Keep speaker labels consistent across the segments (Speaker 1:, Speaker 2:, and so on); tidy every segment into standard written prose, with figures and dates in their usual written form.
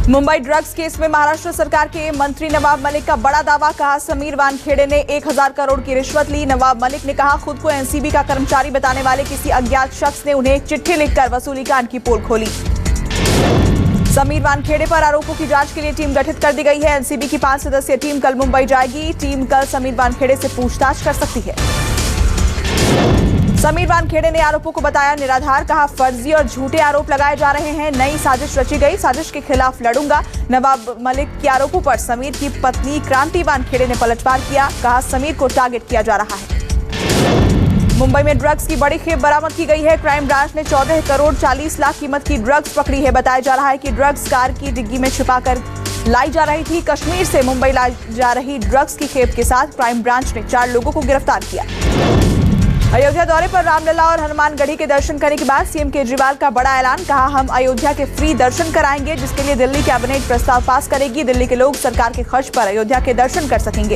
Speaker 1: Mumbai drugs case में महाराष्ट्र सरकार के मंत्री नवाब मलिक का बड़ा दावा। कहा समीर वानखेड़े ने 1000 करोड़ की रिश्वत ली। नवाब मलिक ने कहा खुद को एनसीबी का कर्मचारी बताने वाले किसी अज्ञात शख्स ने उन्हें एक चिट्ठी लिखकर वसूली कांड की पोल खोली। समीर वानखेड़े पर आरोपों की जांच के लिए टीम गठित कर दी गई है। एनसीबी की 5 सदस्यीय टीम कल मुंबई जाएगी। टीम कल समीर वानखेड़े से पूछताछ कर सकती है। समीर वानखेड़े ने आरोपों को बताया निराधार। कहा फर्जी और झूठे आरोप लगाए जा रहे हैं। नई साजिश रची गई, साजिश के खिलाफ लड़ूंगा। नवाब मलिक के आरोपों पर समीर की पत्नी क्रांति वानखेड़े ने पलटवार किया। कहा समीर को टारगेट किया जा रहा है। मुंबई में ड्रग्स की बड़ी खेप बरामद की गई है। क्राइम ब्रांच ने 14 करोड़ 40 लाख कीमत की ड्रग्स पकड़ी है। बताया जा रहा है कि ड्रग्स कार की डिग्गी में छिपाकर लाई जा रही थी। कश्मीर से मुंबई लाई जा रही ड्रग्स की खेप के साथ क्राइम ब्रांच ने 4 लोगों को गिरफ्तार किया। अयोध्या दौरे पर रामलला और हनुमानगढ़ी के दर्शन करने के बाद सीएम केजरीवाल का बड़ा ऐलान। कहा हम अयोध्या के फ्री दर्शन कराएंगे, जिसके लिए दिल्ली कैबिनेट प्रस्ताव पास करेगी। दिल्ली के लोग सरकार के खर्च पर अयोध्या के दर्शन कर सकेंगे।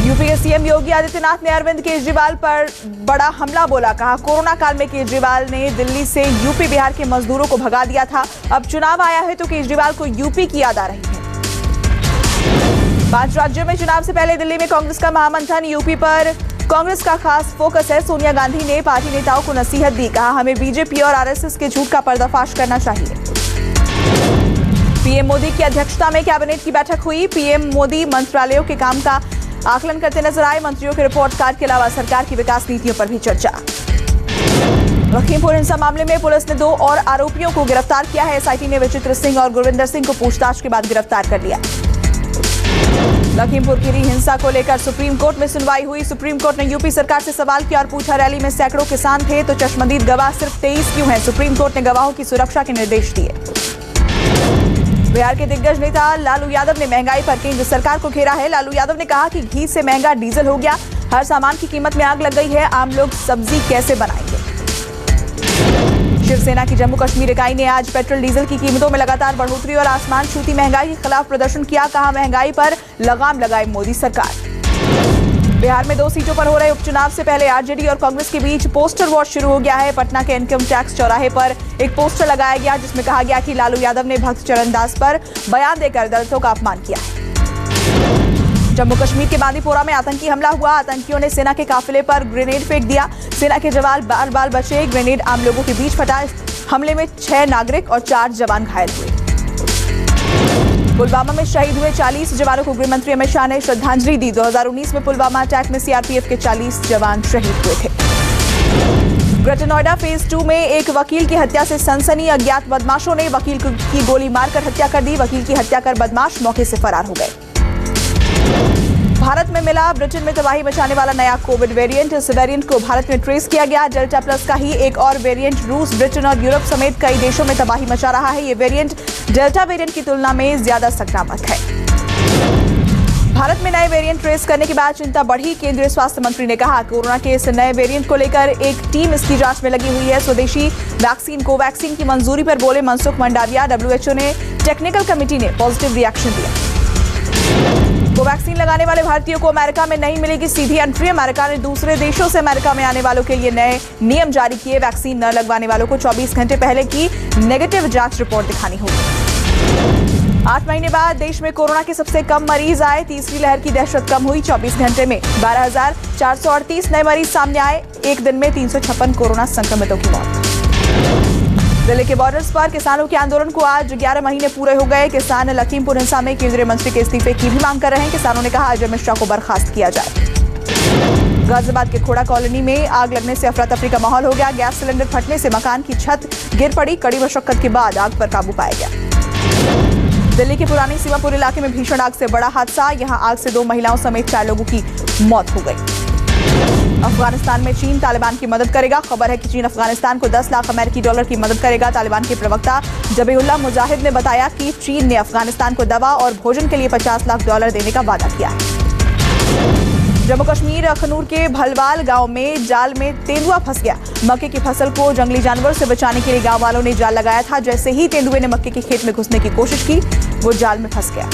Speaker 1: यूपी के सीएम योगी आदित्यनाथ ने अरविंद केजरीवाल पर बड़ा हमला बोला। कहा कोरोना काल में केजरीवाल ने दिल्ली से यूपी बिहार के मजदूरों को भगा दिया था। अब चुनाव आया है तो केजरीवाल को यूपी की याद आ रही है। 5 राज्यों में चुनाव से पहले दिल्ली में कांग्रेस का महामंथन। यूपी पर कांग्रेस का खास फोकस है। सोनिया गांधी ने पार्टी नेताओं को नसीहत दी। कहा हमें बीजेपी और आरएसएस के झूठ का पर्दाफाश करना चाहिए। पीएम मोदी की अध्यक्षता में कैबिनेट की बैठक हुई। पीएम मोदी मंत्रालयों के काम का आकलन करते नजर आए। मंत्रियों के रिपोर्ट कार्ड के अलावा सरकार की विकास नीतियों पर भी चर्चा। लखीमपुर हिंसा मामले में पुलिस ने 2 और आरोपियों को गिरफ्तार किया है। एसआईटी ने विचित्र सिंह और गुरविंदर सिंह को पूछताछ के बाद गिरफ्तार कर लिया। लखीमपुर खीरी हिंसा को लेकर सुप्रीम कोर्ट में सुनवाई हुई। सुप्रीम कोर्ट ने यूपी सरकार से सवाल किया और पूछा रैली में सैकड़ों किसान थे तो चश्मदीद गवाह सिर्फ 23 क्यों हैं। सुप्रीम कोर्ट ने गवाहों की सुरक्षा के निर्देश दिए। बिहार के दिग्गज नेता लालू यादव ने महंगाई पर केंद्र सरकार को घेरा है। लालू यादव ने कहा कि घी से महंगा डीजल हो गया, हर सामान की कीमत में आग लग गई है, आम लोग सब्जी कैसे बनाएंगे। शिवसेना की जम्मू कश्मीर इकाई ने आज पेट्रोल डीजल की कीमतों में लगातार बढ़ोतरी और आसमान छूती महंगाई के खिलाफ प्रदर्शन किया। कहा महंगाई पर लगाम लगाए मोदी सरकार। बिहार में 2 सीटों पर हो रहे उपचुनाव से पहले आरजेडी और कांग्रेस के बीच पोस्टर वॉर शुरू हो गया है। पटना के इनकम टैक्स चौराहे पर एक पोस्टर लगाया गया जिसमें कहा गया कि लालू यादव ने भक्त चरणदास पर बयान देकर दलितों का अपमान किया है। जम्मू कश्मीर के बांदीपोरा में आतंकी हमला हुआ। आतंकियों ने सेना के काफिले पर ग्रेनेड फेंक दिया। सेना के जवान बाल बचे। ग्रेनेड आम लोगों के बीच फटा। हमले में 6 नागरिक और 4 जवान घायल हुए। पुलवामा में शहीद हुए 40 जवानों को गृह मंत्री अमित शाह ने श्रद्धांजलि दी। 2019 में पुलवामा अटैक में सीआरपीएफ के 40 जवान शहीद हुए थे। ग्रेटर नोएडा फेज 2 में एक वकील की हत्या से सनसनी। अज्ञात बदमाशों ने वकील की गोली मारकर हत्या कर दी। वकील की हत्या कर बदमाश मौके से फरार हो गए। भारत में मिला ब्रिटेन में तबाही मचाने वाला नया कोविड वेरिएंट। इस वेरिएंट को भारत में ट्रेस किया गया। डेल्टा प्लस का ही एक और वेरिएंट रूस, ब्रिटेन और यूरोप समेत कई देशों में तबाही मचा रहा है। ये वेरिएंट डेल्टा वेरिएंट की तुलना में ज्यादा संक्रामक है। भारत में नए वेरिएंट ट्रेस करने के बाद चिंता बढ़ी। केंद्रीय स्वास्थ्य मंत्री ने कहा कोरोना के इस नए वेरिएंट को लेकर एक टीम इसकी जांच में लगी हुई है। स्वदेशी वैक्सीन कोवैक्सीन की मंजूरी पर बोले मनसुख मंडाविया। डब्ल्यूएचओ ने टेक्निकल कमेटी ने पॉजिटिव रिएक्शन दिया। कोवैक्सीन लगाने वाले भारतीयों को अमेरिका में नहीं मिलेगी सीधी एंट्री। अमेरिका ने दूसरे देशों से अमेरिका में आने वालों के लिए नए नियम जारी किए। वैक्सीन न लगवाने वालों को 24 घंटे पहले की नेगेटिव जांच रिपोर्ट दिखानी होगी। 8 महीने बाद देश में कोरोना के सबसे कम मरीज आए। तीसरी लहर की दहशत कम हुई। 24 घंटे में 12,438 नए मरीज सामने आए। एक दिन में 356 कोरोना संक्रमितों की मौत। दिल्ली के बॉर्डर्स पर किसानों के आंदोलन को आज 11 महीने पूरे हो गए। किसान लखीमपुर हिंसा में केंद्रीय मंत्री के इस्तीफे की भी मांग कर रहे हैं। किसानों ने कहा अजय मिश्रा को बर्खास्त किया जाए। गाजियाबाद के खोड़ा कॉलोनी में आग लगने से अफरा तफरी का माहौल हो गया। गैस सिलेंडर फटने से मकान की छत गिर पड़ी। कड़ी मशक्कत के बाद आग पर काबू पाया गया। दिल्ली के पुरानी सीमापुर इलाके में भीषण आग से बड़ा हादसा। यहां आग से 2 महिलाओं समेत 4 लोगों की मौत हो गई। अफगानिस्तान में चीन तालिबान की मदद करेगा। खबर है कि चीन अफगानिस्तान को 10 लाख अमेरिकी डॉलर की मदद करेगा। तालिबान के प्रवक्ता जबीहुल्लाह मुजाहिद ने बताया कि चीन ने अफगानिस्तान को दवा और भोजन के लिए 50 लाख डॉलर देने का वादा किया है। जम्मू कश्मीर अखनूर के भलवाल गांव में जाल में तेंदुआ फंस गया। मक्के की फसल को जंगली जानवर से बचाने के लिए गांव वालों ने जाल लगाया था। जैसे ही तेंदुए ने मक्के के खेत में घुसने की कोशिश की, वो जाल में फंस गया।